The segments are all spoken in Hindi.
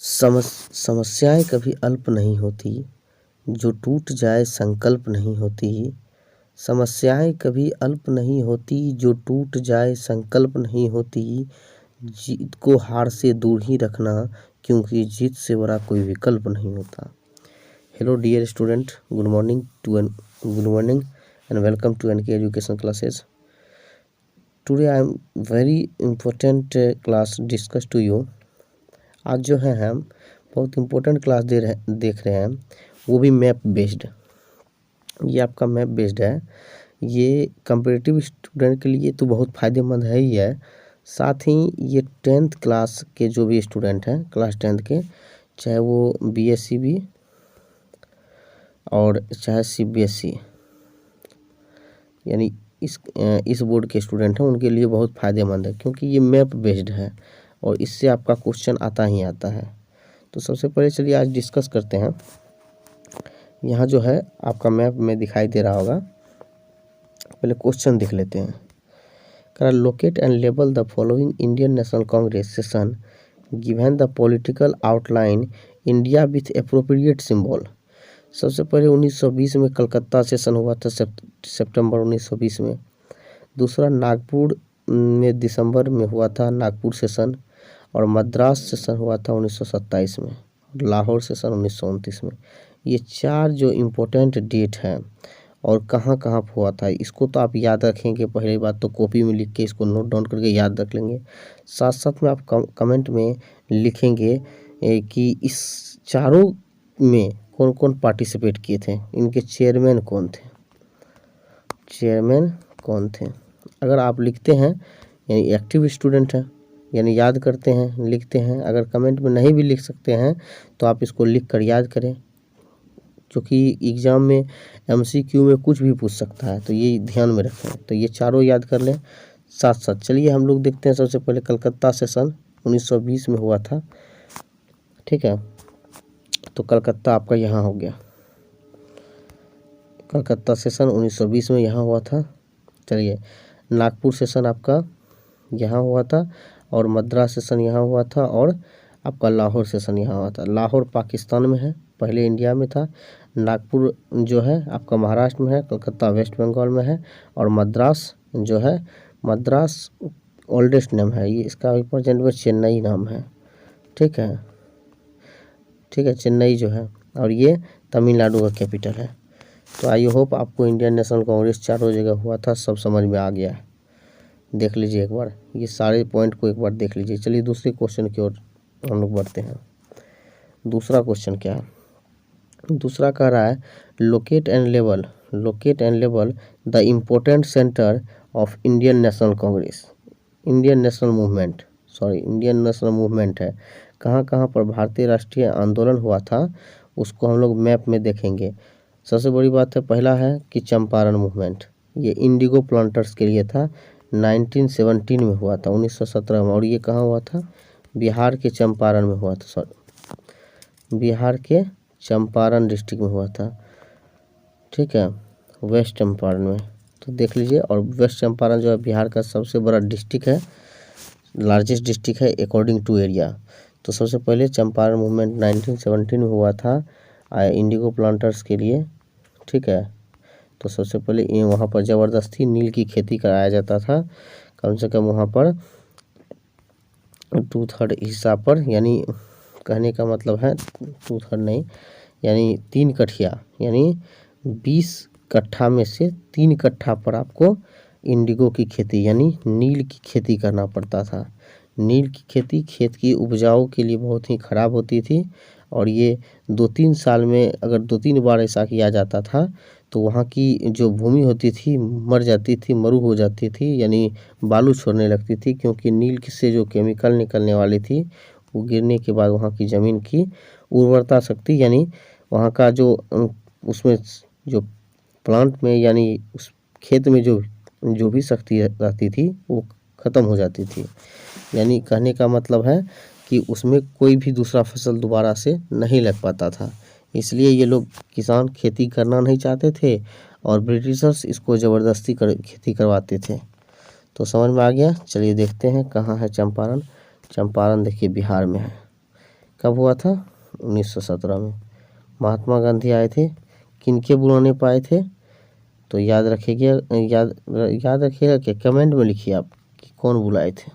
समस्याएं कभी अल्प नहीं होती, जो टूट जाए संकल्प नहीं होती। समस्याएं कभी अल्प नहीं होती, जो टूट जाए संकल्प नहीं होती। जीत को हार से दूर ही रखना, क्योंकि जीत से बड़ा कोई विकल्प नहीं होता। Hello dear student, good morning and welcome to NK education classes. Today I am very important class discuss to you. आज जो है हम बहुत इम्पोर्टेंट क्लास देख रहे हैं, वो भी मैप बेस्ड। ये आपका मैप बेस्ड है। ये कम्पिटिटिव स्टूडेंट के लिए तो बहुत फ़ायदेमंद है ही है, साथ ही ये 10th क्लास के जो भी स्टूडेंट हैं, क्लास 10th के, चाहे वो बीएससी भी और चाहे सीबीएसई, यानी इस बोर्ड के स्टूडेंट हैं, उनके लिए बहुत फ़ायदेमंद है, क्योंकि ये मैप बेस्ड है और इससे आपका क्वेश्चन आता ही आता है। तो सबसे पहले चलिए आज डिस्कस करते हैं। यहाँ जो है आपका मैप में दिखाई दे रहा होगा, पहले क्वेश्चन देख लेते हैं। कह locate and label the following Indian national Congress session given the political outline India with appropriate symbol. सबसे पहले 1920 में कलकत्ता सेशन हुआ था, सितंबर 1920 में। दूसरा नागपुर में दिसंबर में हुआ था नागपुर सेशन, और मद्रास सेशन हुआ था 1927 में, लाहौर सेशन 1929 में। ये चार जो इम्पोर्टेंट डेट हैं और कहाँ कहाँ हुआ था, इसको तो आप याद रखेंगे। पहली बात तो कॉपी में लिख के इसको नोट डाउन करके याद रख लेंगे। साथ साथ में आप कमेंट में लिखेंगे कि इस चारों में कौन कौन पार्टिसिपेट किए थे, इनके चेयरमैन कौन थे। अगर आप लिखते हैं यानी एक्टिव स्टूडेंट हैं, यानी याद करते हैं, लिखते हैं। अगर कमेंट में नहीं भी लिख सकते हैं तो आप इसको लिख कर याद करें, क्योंकि एग्ज़ाम में एमसीक्यू में कुछ भी पूछ सकता है, तो ये ध्यान में रखें। तो ये चारों याद कर लें साथ साथ। चलिए हम लोग देखते हैं। सबसे पहले कलकत्ता सेशन 1920 में हुआ था, ठीक है। तो कलकत्ता आपका यहाँ हो गया, कलकत्ता सेशन 1920 में यहाँ हुआ था। चलिए, नागपुर सेशन आपका यहाँ हुआ था, और मद्रास सेशन यहाँ हुआ था, और आपका लाहौर सेशन यहाँ हुआ था। लाहौर पाकिस्तान में है, पहले इंडिया में था। नागपुर जो है आपका महाराष्ट्र में है, कलकत्ता वेस्ट बंगाल में है, और मद्रास जो है, मद्रास ओल्डेस्ट नेम है, ये इसका अभी प्रेजेंट में चेन्नई नाम है, ठीक है। चेन्नई जो है, और ये तमिलनाडु का कैपिटल है। तो आई होप आपको इंडियन नेशनल कांग्रेस चारों जगह हुआ था सब समझ में आ गया है। देख लीजिए एक बार, ये सारे पॉइंट को एक बार देख लीजिए। चलिए दूसरे क्वेश्चन की ओर हम लोग बढ़ते हैं। दूसरा क्वेश्चन क्या है? दूसरा कह रहा है locate and label the important centre of Indian national Congress. Indian national movement है। कहाँ कहाँ पर भारतीय राष्ट्रीय आंदोलन हुआ था, उसको हम लोग मैप में देखेंगे। सबसे बड़ी बात है, पहला है कि चंपारण मूवमेंट, ये इंडिगो प्लांटर्स के लिए था, 1917 में हुआ था, 1917 में। और ये कहाँ हुआ था? बिहार के चंपारण में हुआ था, बिहार के चंपारण डिस्ट्रिक्ट में हुआ था, ठीक है, वेस्ट चंपारण में। तो देख लीजिए, और वेस्ट चंपारण जो है बिहार का सबसे बड़ा डिस्ट्रिक्ट है, लार्जेस्ट डिस्ट्रिक्ट है अकॉर्डिंग टू एरिया। तो सबसे पहले चंपारण मूवमेंट 1917 में हुआ था इंडिगो प्लांटर्स के लिए, ठीक है। तो सबसे पहले वहाँ पर ज़बरदस्ती नील की खेती कराया जाता था, कम से कम वहाँ पर 2/3 हिस्सा पर, यानी कहने का मतलब है 2/3 नहीं, यानी 3 कठिया, यानी 20 कट्ठा में से 3 कट्ठा पर आपको इंडिगो की खेती यानी नील की खेती करना पड़ता था। नील की खेती खेत की उपजाऊ के लिए बहुत ही ख़राब होती थी, और ये 2-3 साल में अगर 2-3 बार ऐसा किया जाता था तो वहाँ की जो भूमि होती थी मर जाती थी, मरू हो जाती थी, यानी बालू छोड़ने लगती थी, क्योंकि नील से जो केमिकल निकलने वाली थी वो गिरने के बाद वहाँ की ज़मीन की उर्वरता शक्ति, यानी वहाँ का जो उसमें जो प्लांट में यानी उस खेत में जो भी शक्ति रहती थी वो ख़त्म हो जाती थी। यानी कहने का मतलब है कि उसमें कोई भी दूसरा फसल दोबारा से नहीं लग पाता था। इसलिए ये लोग किसान खेती करना नहीं चाहते थे, और ब्रिटिशर्स इसको ज़बरदस्ती खेती करवाते थे। तो समझ में आ गया। चलिए देखते हैं कहाँ है चंपारण। चंपारण देखिए बिहार में है, कब हुआ था? 1917 में। महात्मा गांधी आए थे, किनके बुलाने पाए थे? तो याद रखिएगा, याद रखिएगा कि कमेंट में लिखिए आप कि कौन बुलाए थे।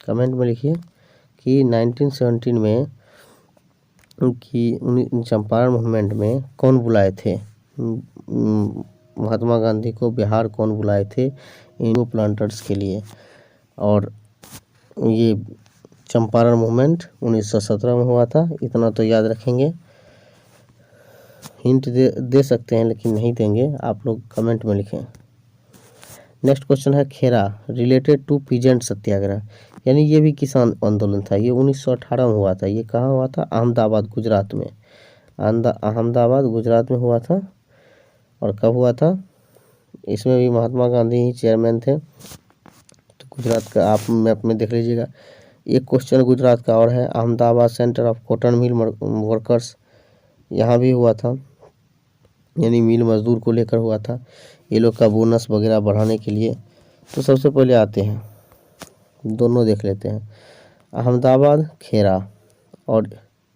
कमेंट में लिखिए कि 1917 में कि चंपारण मूवमेंट में कौन बुलाए थे? महात्मा गांधी को बिहार कौन बुलाए थे इंडिगो प्लांटर्स के लिए? और ये चंपारण मूवमेंट 1917 में हुआ था, इतना तो याद रखेंगे। हिंट दे सकते हैं लेकिन नहीं देंगे, आप लोग कमेंट में लिखें। नेक्स्ट क्वेश्चन है खेरा रिलेटेड टू पीजेंट सत्याग्रह, यानी ये भी किसान आंदोलन था। ये 1918 में हुआ था। ये कहाँ हुआ था? अहमदाबाद गुजरात में। अहमदाबाद गुजरात में हुआ था। और कब हुआ था? इसमें भी महात्मा गांधी ही चेयरमैन थे। तो गुजरात का आप मैप में देख लीजिएगा। एक क्वेश्चन गुजरात का और है, Ahmedabad centre of cotton mill workers, यहाँ भी हुआ था, यानी मिल मजदूर को लेकर हुआ था, ये लोग का बोनस वगैरह बढ़ाने के लिए। तो सबसे पहले आते हैं, दोनों देख लेते हैं, अहमदाबाद खेरा, और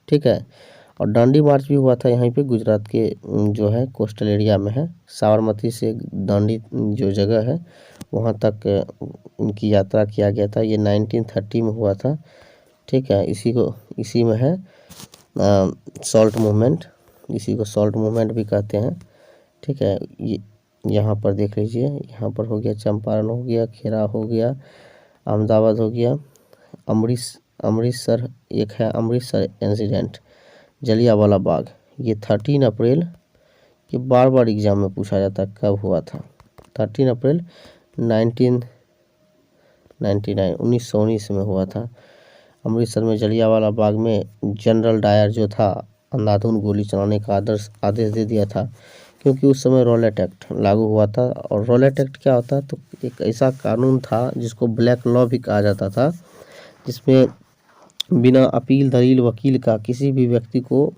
ठीक है। और दांडी मार्च भी हुआ था यहाँ पे गुजरात के जो है कोस्टल एरिया में है, साबरमती से दांडी जो जगह है वहाँ तक उनकी यात्रा किया गया था। ये 1930 में हुआ था, ठीक है। इसी में है सॉल्ट मूवमेंट, इसी को सॉल्ट मूवमेंट भी कहते हैं, ठीक है। ये यहाँ पर देख लीजिए, यहाँ पर हो गया चंपारण, हो गया खेरा, हो गया अहमदाबाद, हो गया अमृतसर। एक है अमृतसर इंसिडेंट, जलियांवाला बाग। ये 13 अप्रैल, ये बार बार एग्जाम में पूछा जाता है कब हुआ था। 13 अप्रैल 1919 में हुआ था। अमृतसर में जलियांवाला बाग में जनरल डायर जो था अंधाधुंध गोली चलाने का आदेश दे दिया था, क्योंकि उस समय रॉलेट एक्ट लागू हुआ था। और रॉलेट एक्ट क्या होता है? तो एक ऐसा कानून था जिसको ब्लैक लॉ भी कहा जाता था, जिसमें बिना अपील दलील वकील का किसी भी व्यक्ति को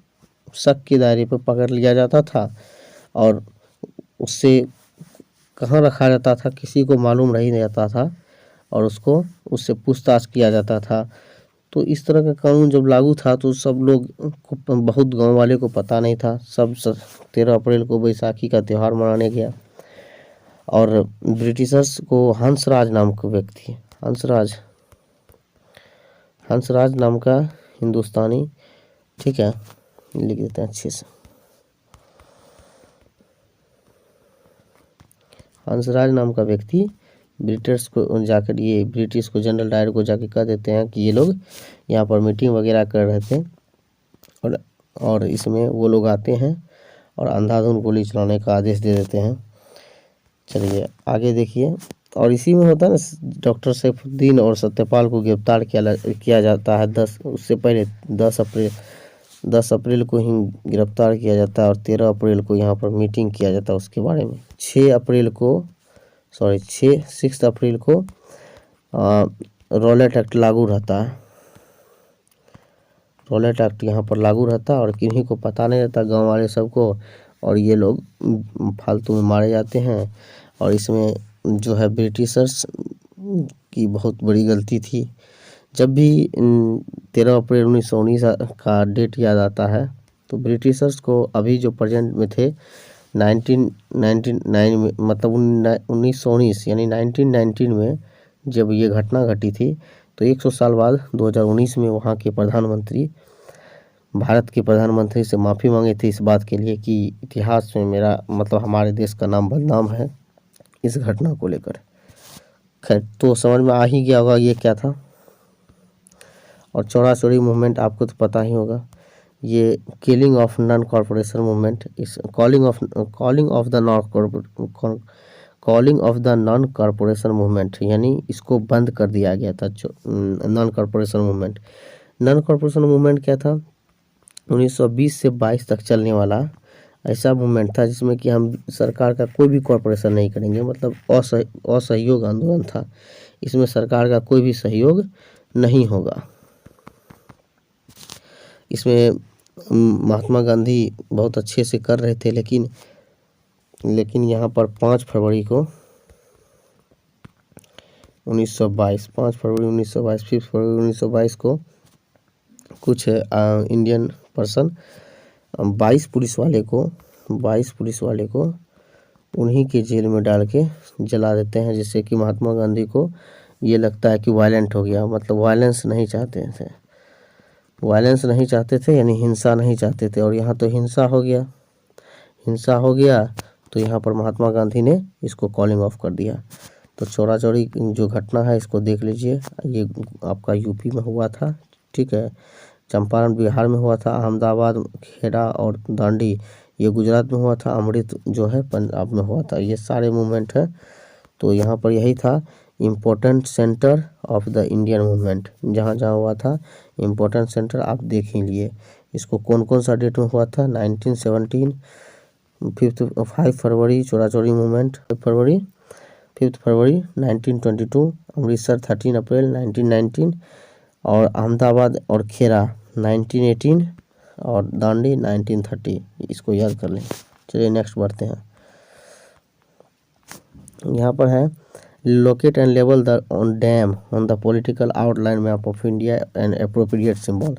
शक के दायरे पर पकड़ लिया जाता था और उससे कहाँ रखा जाता था किसी को मालूम नहीं रहता था, और उससे पूछताछ किया जाता था। तो इस तरह का कानून जब लागू था तो सब लोग को, बहुत गांव वाले को पता नहीं था। सब 13 अप्रैल को बैसाखी का त्यौहार मनाने गया। और ब्रिटिशर्स को हंसराज नाम का व्यक्ति, हंसराज नाम का हिंदुस्तानी, ठीक है, लिख देते हैं अच्छे से। हंसराज नाम का व्यक्ति ब्रिटिश को जनरल डायर को जाके कह देते हैं कि ये लोग यहाँ पर मीटिंग वगैरह कर रहे थे, और इसमें वो लोग आते हैं और अंधाधुंध गोली चलाने का आदेश दे देते हैं। चलिए आगे देखिए। और इसी में होता है ना, डॉक्टर सैफुद्दीन और सत्यपाल को गिरफ्तार किया जाता है। उससे पहले 10 अप्रैल को ही गिरफ्तार किया जाता है और 13 अप्रैल को यहाँ पर मीटिंग किया जाता है उसके बारे में। 6 अप्रैल को रॉलेट एक्ट लागू रहता है। रॉलेट एक्ट यहाँ पर लागू रहता है और किन्हीं को पता नहीं रहता, गांव वाले सबको, और ये लोग फालतू में मारे जाते हैं। और इसमें जो है ब्रिटिशर्स की बहुत बड़ी गलती थी। जब भी 13 अप्रैल 1919 का डेट याद आता है तो ब्रिटिशर्स को अभी जो प्रेजेंट में थे 1999 में, मतलब 1919 यानी 1919 में जब ये घटना घटी थी, तो 100 साल बाद 2019 में वहाँ के प्रधानमंत्री, भारत के प्रधानमंत्री से माफ़ी मांगे थे इस बात के लिए कि इतिहास में मेरा मतलब हमारे देश का नाम बदनाम है इस घटना को लेकर। खैर, तो समझ में आ ही गया होगा ये क्या था। और चौड़ा चौड़ी मूवमेंट आपको तो पता ही होगा, ये killing of non corporation movement, इस calling of the non corporation movement, यानी इसको बंद कर दिया गया था। नॉन कॉर्पोरेशन मूवमेंट, क्या था? 1920 से 22 तक चलने वाला ऐसा मूवमेंट था जिसमें कि हम सरकार का कोई भी कॉर्पोरेशन नहीं करेंगे, मतलब असहयोग आंदोलन था। इसमें सरकार का कोई भी सहयोग नहीं होगा। इसमें महात्मा गांधी बहुत अच्छे से कर रहे थे, लेकिन यहाँ पर 5 फरवरी को 1922, 5 फरवरी 1922, 5 फरवरी 1922 को कुछ इंडियन पर्सन 22 पुलिस वाले को उन्हीं के जेल में डाल के जला देते हैं, जिससे कि महात्मा गांधी को ये लगता है कि वायलेंट हो गया, मतलब वायलेंस नहीं चाहते थे, यानी हिंसा नहीं चाहते थे। और यहाँ तो हिंसा हो गया तो यहाँ पर महात्मा गांधी ने इसको कॉलिंग ऑफ कर दिया। तो चौरा चौरी जो घटना है इसको देख लीजिए, ये आपका यूपी में हुआ था, ठीक है, चंपारण बिहार में हुआ था, अहमदाबाद, खेड़ा और दांडी ये गुजरात में हुआ था, अमृत जो है पंजाब में हुआ था। ये सारे मूवमेंट है। तो यहाँ पर यही था important centre of the Indian movement, जहाँ हुआ था इम्पोर्टेंट सेंटर आप देख ही लिए। इसको कौन सा डेट में हुआ था? 1917, 5 फरवरी चौरा चौरी मूवमेंट, 5 फरवरी 1922, अमृतसर 13 अप्रैल 1919 और अहमदाबाद और खेड़ा 1918 और दांडी 1930। इसको याद कर लें। चलिए नेक्स्ट बढ़ते हैं। यहाँ पर है locate and level the dam on the political outline map of India and appropriate symbol.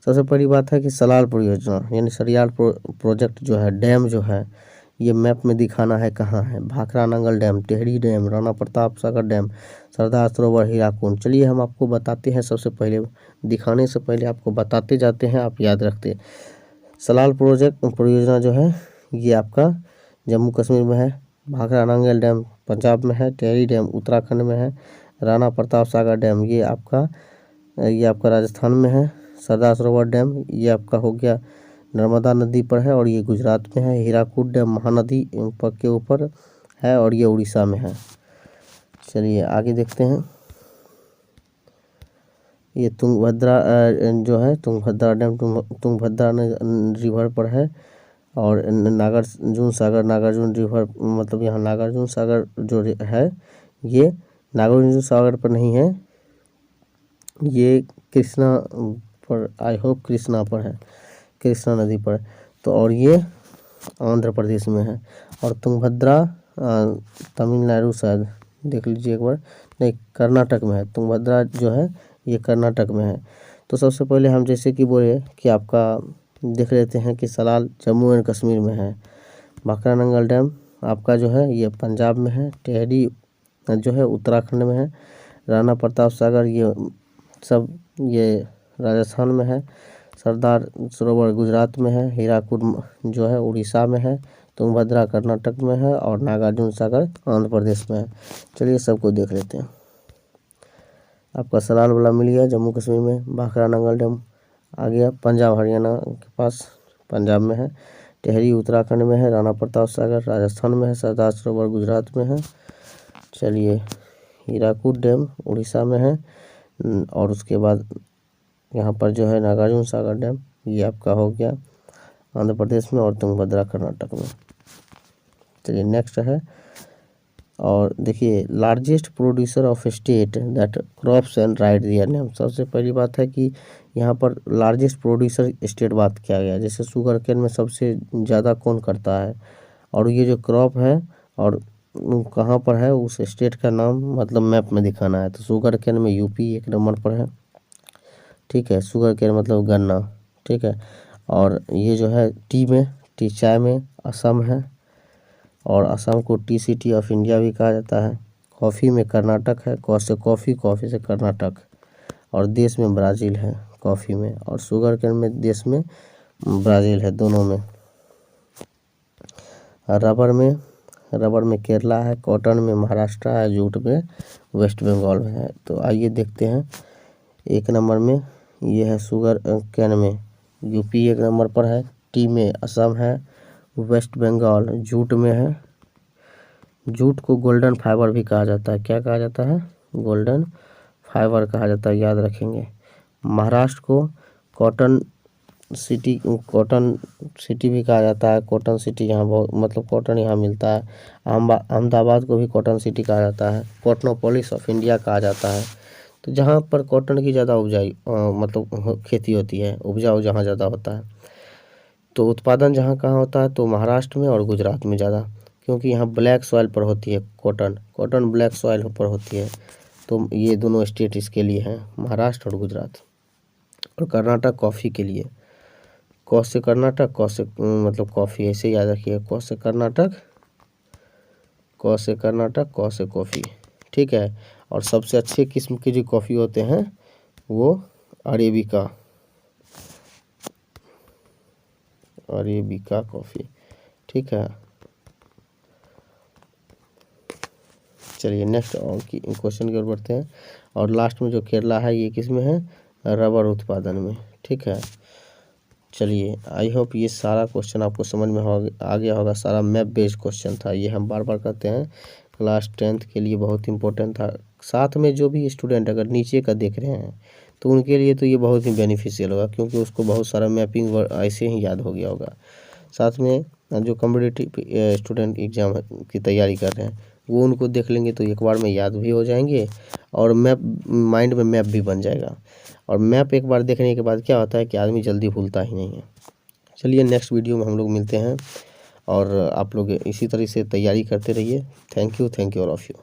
सबसे पहली बात है कि सलाल परियोजना यानी सरियाल प्रोजेक्ट जो है, डैम जो है, ये मैप में दिखाना है कहाँ है। Bhakra Nangal dam, Tehri dam, Rana Pratap Sagar dam, Sardar Sarovar, Hirakud. चलिए हम आपको बताते हैं, सबसे पहले दिखाने से पहले आपको बताते जाते हैं, आप याद रखते। सलाल परियोजना जो है ये आपका जम्मू कश्मीर में है, भाखड़ा नंगल डैम पंजाब में है, टेहरी डैम उत्तराखंड में है, राणा प्रताप सागर डैम ये आपका राजस्थान में है, सरदार सरोवर डैम ये आपका हो गया नर्मदा नदी पर है और ये गुजरात में है, हीराकुद डैम महानदी के ऊपर है और ये उड़ीसा में है। चलिए आगे देखते हैं। ये तुंगभद्रा जो है, तुंगभद्रा डैम तुंगभद्रा रिवर पर है और नागार्जुन रिवर, मतलब यहाँ नागार्जुन सागर जो है ये नागार्जुन सागर पर नहीं है, ये कृष्णा पर, आई होप कृष्णा पर है, कृष्णा नदी पर। तो और ये आंध्र प्रदेश में है और तुंगभद्रा तमिलनाडु शायद, देख लीजिए एक बार, नहीं कर्नाटक में है। तुंगभद्रा जो है ये कर्नाटक में है। तो सबसे पहले हम जैसे कि बोले कि आपका देख लेते हैं कि सलाल जम्मू एंड कश्मीर में है, भाखड़ा नंगल डैम आपका जो है ये पंजाब में है, टेहरी जो है उत्तराखंड में है, राणा प्रताप सागर ये सब ये राजस्थान में है, सरदार सरोवर गुजरात में है, हीराकुद जो है उड़ीसा में है, तुंगभद्रा कर्नाटक में है और नागार्जुन सागर आंध्र प्रदेश में है। चलिए सबको देख लेते हैं। आपका सलाल वाला मिल गया जम्मू कश्मीर में, भाखड़ा नंगल डैम आ गया पंजाब हरियाणा के पास, पंजाब में है, टेहरी उत्तराखंड में है, राणा प्रताप सागर राजस्थान में है, सरदार सरोवर गुजरात में है। चलिए हीराकुद डैम उड़ीसा में है और उसके बाद यहाँ पर जो है नागार्जुन सागर डैम ये आपका हो गया आंध्र प्रदेश में और तुंगभद्रा कर्नाटक में। चलिए नेक्स्ट है, और देखिए largest producer of state that crops and write their name. सबसे पहली बात है कि यहाँ पर लार्जेस्ट प्रोड्यूसर स्टेट बात किया गया, जैसे शुगर केन में सबसे ज़्यादा कौन करता है, और ये जो क्रॉप है और कहाँ पर है उस स्टेट का नाम मतलब मैप में दिखाना है। तो शुगर केन में यूपी 1 नंबर पर है, ठीक है, शुगर केन मतलब गन्ना, ठीक है। और ये जो है टी चाय में असम है और असम को टी सिटी ऑफ इंडिया भी कहा जाता है। कॉफ़ी में कर्नाटक है, कॉफ़ी से कर्नाटक, और देश में ब्राज़ील है कॉफ़ी में, और शुगर केन में देश में ब्राज़ील है, दोनों में। रबर में केरला है, कॉटन में महाराष्ट्र है, जूट में वेस्ट बंगाल में है। तो आइए देखते हैं 1 नंबर में ये है शुगर केन में यूपी 1 नंबर पर है, टी में असम है, वेस्ट बंगाल जूट में है। जूट को गोल्डन फाइबर भी कहा जाता है, क्या कहा जाता है? गोल्डन फाइबर कहा जाता है, याद रखेंगे। महाराष्ट्र को कॉटन सिटी भी कहा जाता है, कॉटन सिटी यहाँ बहुत मतलब कॉटन यहाँ मिलता है। अहमदाबाद को भी कॉटन सिटी कहा जाता है, कॉटनोपोलिस ऑफ इंडिया कहा जाता है। तो जहाँ पर कॉटन की ज़्यादा मतलब खेती होती है, उपजाऊ जहाँ ज़्यादा होता है, तो उत्पादन जहाँ कहाँ होता है तो महाराष्ट्र में और गुजरात में ज़्यादा, क्योंकि यहाँ ब्लैक सॉइल पर होती है कॉटन ब्लैक सॉइल पर होती है। तो ये दोनों स्टेट इसके लिए हैं, महाराष्ट्र और गुजरात। और कर्नाटक कॉफ़ी के लिए, क से कर्नाटक, क से मतलब कॉफ़ी, ऐसे याद रखिए, क से कर्नाटक, क से कर्नाटक, क से कॉफ़ी, ठीक है। और सबसे अच्छे किस्म के जो कॉफ़ी होते हैं वो अरेबिका, अरेबिका कॉफ़ी, ठीक है। चलिए नेक्स्ट क्वेश्चन की ओर बढ़ते हैं। और लास्ट में जो केरला है ये किस में है, रबर उत्पादन में, ठीक है। चलिए आई होप ये सारा क्वेश्चन आपको समझ में आ गया होगा। सारा मैप बेस्ड क्वेश्चन था, ये हम बार बार करते हैं, क्लास 10th के लिए बहुत इंपॉर्टेंट था। साथ में जो भी स्टूडेंट अगर नीचे का देख रहे हैं तो उनके लिए तो ये बहुत ही बेनिफिशियल होगा, क्योंकि उसको बहुत सारा मैपिंग ऐसे ही याद हो गया होगा। साथ में जो कॉम्पिटिटिव स्टूडेंट एग्ज़ाम की तैयारी कर रहे हैं वो उनको देख लेंगे तो एक बार में याद भी हो जाएंगे, और मैप माइंड में मैप भी बन जाएगा। और मैप एक बार देखने के बाद क्या होता है कि आदमी जल्दी भूलता ही नहीं है। चलिए नेक्स्ट वीडियो में हम लोग मिलते हैं, और आप लोग इसी तरह से तैयारी करते रहिए। Thank you all of you.